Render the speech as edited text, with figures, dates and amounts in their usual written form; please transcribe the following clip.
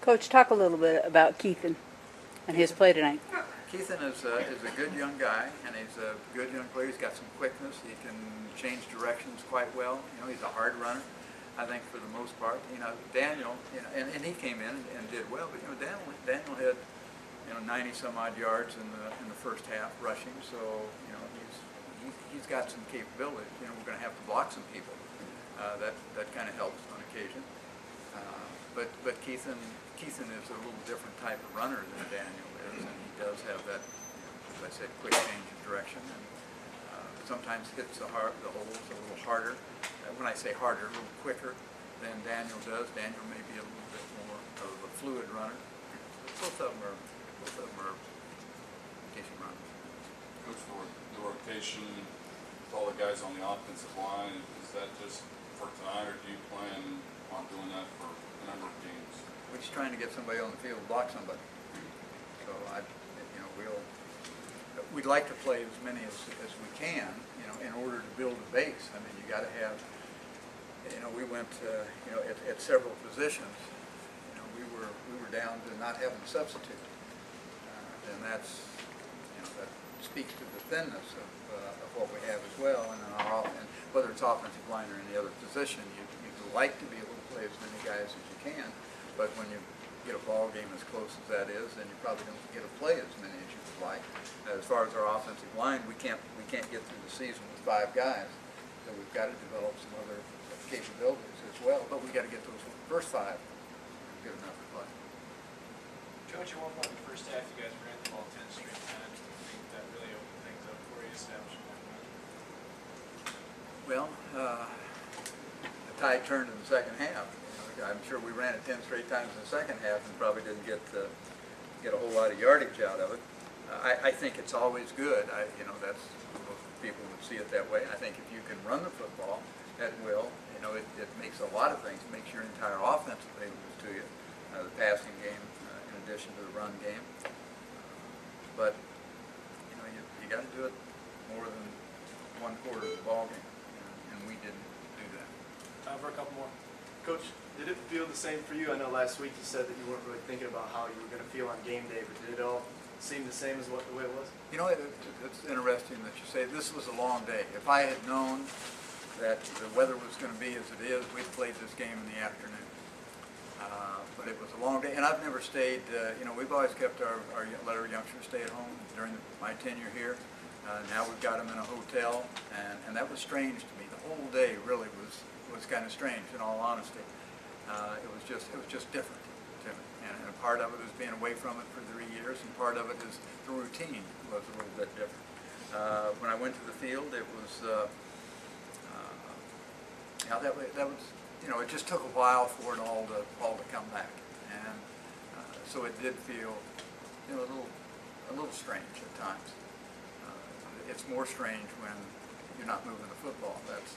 Coach, talk a little bit about Keithan and his play tonight. Keithan is a good young guy, and he's a good young player. He's got some quickness. He can change directions quite well. You know, he's a hard runner, I think, for the most part. You know, Daniel, you know, and he came in and did well, but you know, Daniel had 90 some odd yards in the first half rushing. So you know, he's got some capabilities. You know, we're going to have to block some people. That kind of helps on occasion. But Keithan is a little different type of runner than Daniel is, and he does have that, as I said, quick change of direction, and sometimes hits the holes a little harder. When I say harder, a little quicker than Daniel does. Daniel may be a little bit more of a fluid runner. Both of them are decent runners. Coach, the rotation with all the guys on the offensive line, is that just for tonight, or do you plan on doing that for a number of games? We're just trying to get somebody on the field to block somebody. So we'd like to play as many as we can, you know, in order to build a base. I mean, you got to have, you know, we went, you know, at several positions, you know, we were down to not having a substitute, and that's, you know, that speaks to the thinness of what we have as well. And in our offense, whether it's offensive line or any other position, you'd like to be able to play as many guys as you can. But when you get a ball game as close as that is, then you probably don't get to play as many as you would like. As far as our offensive line, we can't get through the season with 5 guys, so we've got to develop some other capabilities as well. But we got to get those first 5 good enough to play. Coach, at one point in the first half, you guys ran the ball 10 straight times. Do you think that really opened things up for you, establishing that run? Well, the tide turned in the second half. I'm sure we ran it 10 straight times in the second half and probably didn't get a whole lot of yardage out of it. I think it's always good. You know, that's most people would see it that way. I think if you can run the football at will, you know, it makes a lot of things. It makes your entire offense available to you, the passing game in addition to the run game. But you know, you got to do it more than 1/4 of the ball game, and we didn't do that. Time for a couple more. Coach, did it feel the same for you? I know last week you said that you weren't really thinking about how you were going to feel on game day, but did it all seem the same as the way it was? You know, it's interesting that you say this was a long day. If I had known that the weather was going to be as it is, we'd played this game in the afternoon. But it was a long day, and I've never stayed. You know, we've always kept let our youngsters stay at home during my tenure here. Now we've got them in a hotel, and that was strange to me. The whole day really was kind of strange, in all honesty. It was just different to me, and part of it is being away from it for 3 years, and part of it is the routine was a little bit different. When I went to the field, it was that was, you know, it just took a while for it all to come back, and so it did feel, you know, a little strange at times. It's more strange when you're not moving the football. That's